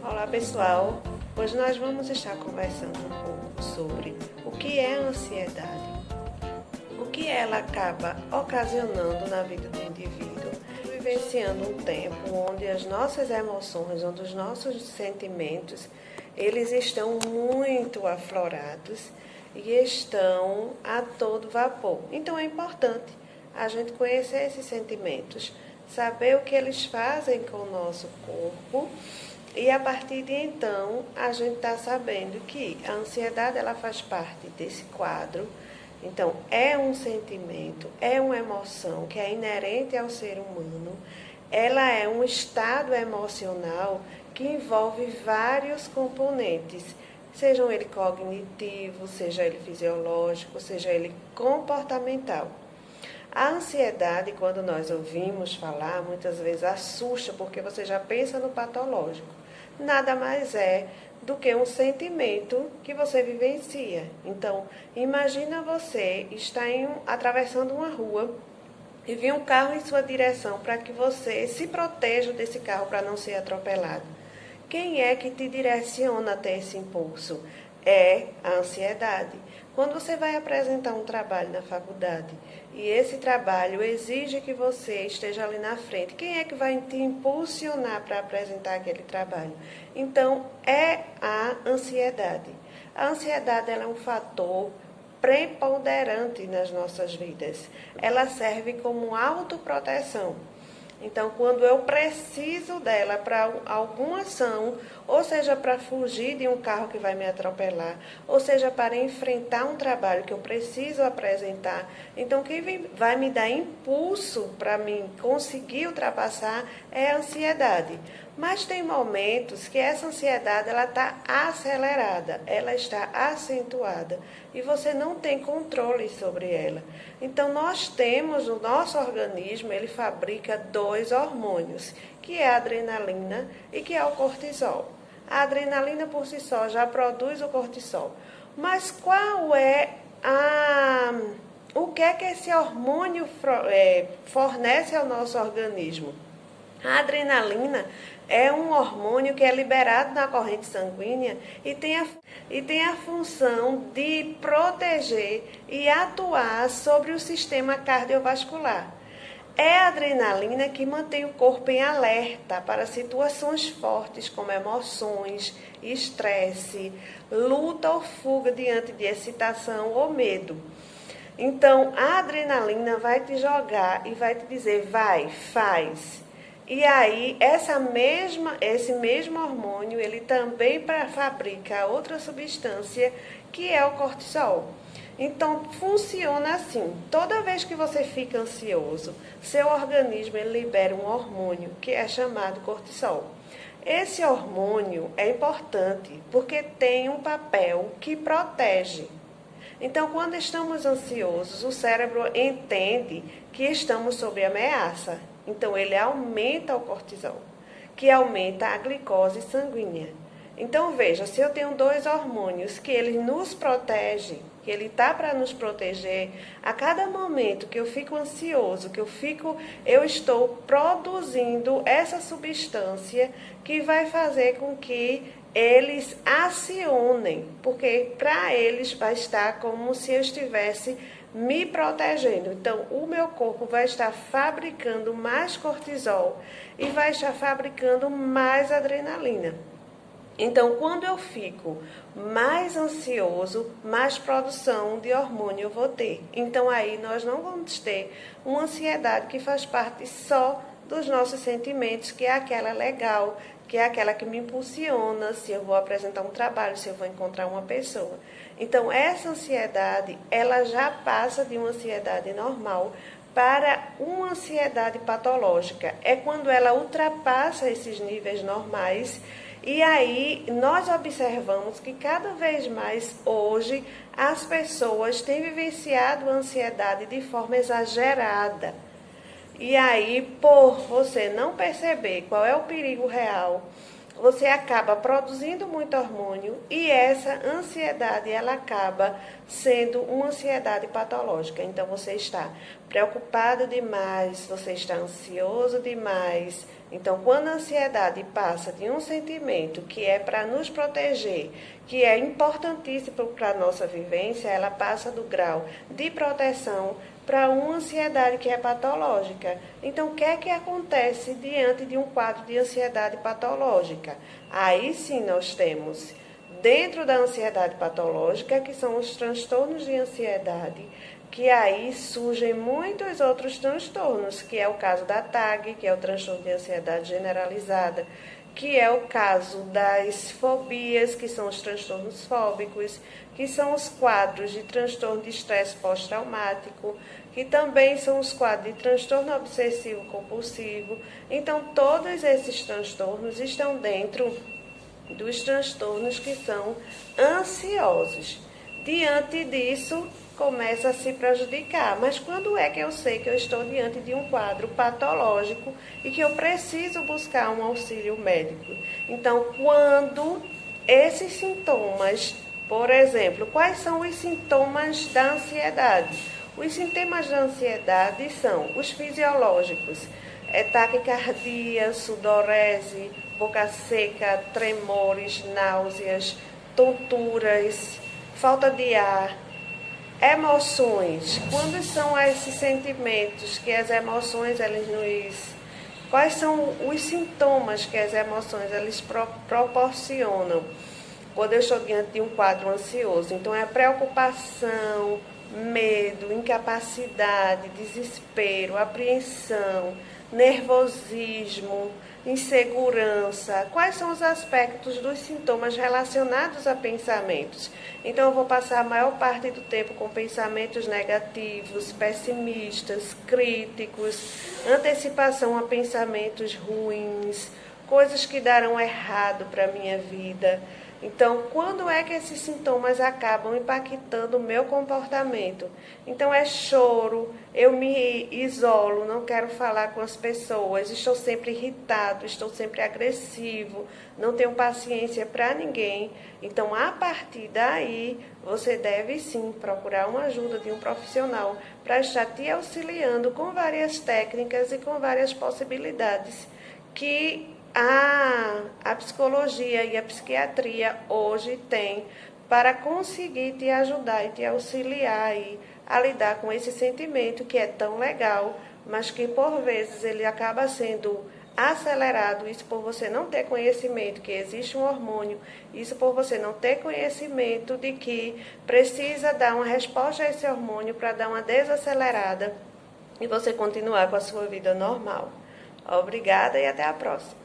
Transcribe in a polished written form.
Olá pessoal, hoje nós vamos estar conversando um pouco sobre o que é a ansiedade, o que ela acaba ocasionando na vida do indivíduo, vivenciando um tempo onde as nossas emoções, onde os nossos sentimentos, eles estão muito aflorados e estão a todo vapor. Então é importante a gente conhecer esses sentimentos, saber o que eles fazem com o nosso corpo. E a partir de então, a gente está sabendo que a ansiedade ela faz parte desse quadro. Então, é um sentimento, é uma emoção que é inerente ao ser humano. Ela é um estado emocional que envolve vários componentes, sejam ele cognitivo, seja ele fisiológico, seja ele comportamental. A ansiedade, quando nós ouvimos falar, muitas vezes assusta, porque você já pensa no patológico. Nada mais é do que um sentimento que você vivencia. Então, imagina você estar atravessando uma rua e vir um carro em sua direção para que você se proteja desse carro para não ser atropelado. Quem é que te direciona até esse impulso? É a ansiedade. Quando você vai apresentar um trabalho na faculdade e esse trabalho exige que você esteja ali na frente, quem é que vai te impulsionar para apresentar aquele trabalho? Então, é a ansiedade. A ansiedade ela é um fator preponderante nas nossas vidas. Ela serve como autoproteção. Então, quando eu preciso dela para alguma ação, ou seja, para fugir de um carro que vai me atropelar, ou seja, para enfrentar um trabalho que eu preciso apresentar, então quem vai me dar impulso para mim conseguir ultrapassar é a ansiedade. Mas tem momentos que essa ansiedade ela está acelerada, ela está acentuada e você não tem controle sobre ela. Então nós temos, o nosso organismo, ele fabrica dois hormônios, que é a adrenalina e que é o cortisol. A adrenalina por si só já produz o cortisol. Mas qual é o que é que esse hormônio fornece ao nosso organismo? A adrenalina é um hormônio que é liberado na corrente sanguínea e tem a função de proteger e atuar sobre o sistema cardiovascular. É a adrenalina que mantém o corpo em alerta para situações fortes como emoções, estresse, luta ou fuga diante de excitação ou medo. Então, a adrenalina vai te jogar e vai te dizer, vai, faz. E aí, esse mesmo hormônio, ele também fabrica outra substância, que é o cortisol. Então, funciona assim. Toda vez que você fica ansioso, seu organismo ele libera um hormônio, que é chamado cortisol. Esse hormônio é importante, porque tem um papel que protege. Então, quando estamos ansiosos, o cérebro entende que estamos sob ameaça. Então, ele aumenta o cortisol, que aumenta a glicose sanguínea. Então, veja, se eu tenho dois hormônios que ele nos protege, que ele está para nos proteger, a cada momento que eu fico ansioso, eu estou produzindo essa substância que vai fazer com que eles acionem, porque para eles vai estar como se eu estivesse me protegendo. Então, o meu corpo vai estar fabricando mais cortisol e vai estar fabricando mais adrenalina. Então, quando eu fico mais ansioso, mais produção de hormônio eu vou ter. Então, aí nós não vamos ter uma ansiedade que faz parte só dos nossos sentimentos, que é aquela legal, que é aquela que me impulsiona se eu vou apresentar um trabalho, se eu vou encontrar uma pessoa. Então, essa ansiedade, ela já passa de uma ansiedade normal para uma ansiedade patológica. É quando ela ultrapassa esses níveis normais. E aí nós observamos que cada vez mais hoje as pessoas têm vivenciado a ansiedade de forma exagerada. E aí, por você não perceber qual é o perigo real, você acaba produzindo muito hormônio e essa ansiedade ela acaba sendo uma ansiedade patológica. Então você está preocupado demais, você está ansioso demais. Então quando a ansiedade passa de um sentimento que é para nos proteger, que é importantíssimo para a nossa vivência, ela passa do grau de proteção para uma ansiedade que é patológica. Então, o que é que acontece diante de um quadro de ansiedade patológica? Aí sim nós temos, dentro da ansiedade patológica, que são os transtornos de ansiedade, que aí surgem muitos outros transtornos, que é o caso da TAG, que é o transtorno de ansiedade generalizada, que é o caso das fobias, que são os transtornos fóbicos, que são os quadros de transtorno de estresse pós-traumático, que também são os quadros de transtorno obsessivo-compulsivo. Então, todos esses transtornos estão dentro dos transtornos que são ansiosos. Diante disso, começa a se prejudicar. Mas quando é que eu sei que eu estou diante de um quadro patológico e que eu preciso buscar um auxílio médico? Então, quando esses sintomas, por exemplo, quais são os sintomas da ansiedade? Os sintomas da ansiedade são os fisiológicos, taquicardia, sudorese, boca seca, tremores, náuseas, tonturas, falta de ar. Emoções, quando são esses sentimentos que as emoções elas nos... Quais são os sintomas que as emoções elas proporcionam quando eu estou diante de um quadro ansioso? Então é preocupação, medo, incapacidade, desespero, apreensão, nervosismo, insegurança. Quais são os aspectos dos sintomas relacionados a pensamentos? Então eu vou passar a maior parte do tempo com pensamentos negativos, pessimistas, críticos, antecipação a pensamentos ruins, coisas que darão errado para a minha vida. Então, quando é que esses sintomas acabam impactando o meu comportamento? Então, é choro, eu me isolo, não quero falar com as pessoas, estou sempre irritado, estou sempre agressivo, não tenho paciência para ninguém. Então, a partir daí, você deve sim procurar uma ajuda de um profissional para estar te auxiliando com várias técnicas e com várias possibilidades que a psicologia e a psiquiatria hoje tem para conseguir te ajudar e te auxiliar aí a lidar com esse sentimento que é tão legal, mas que por vezes ele acaba sendo acelerado, isso por você não ter conhecimento que existe um hormônio, isso por você não ter conhecimento de que precisa dar uma resposta a esse hormônio para dar uma desacelerada e você continuar com a sua vida normal. Obrigada e até a próxima.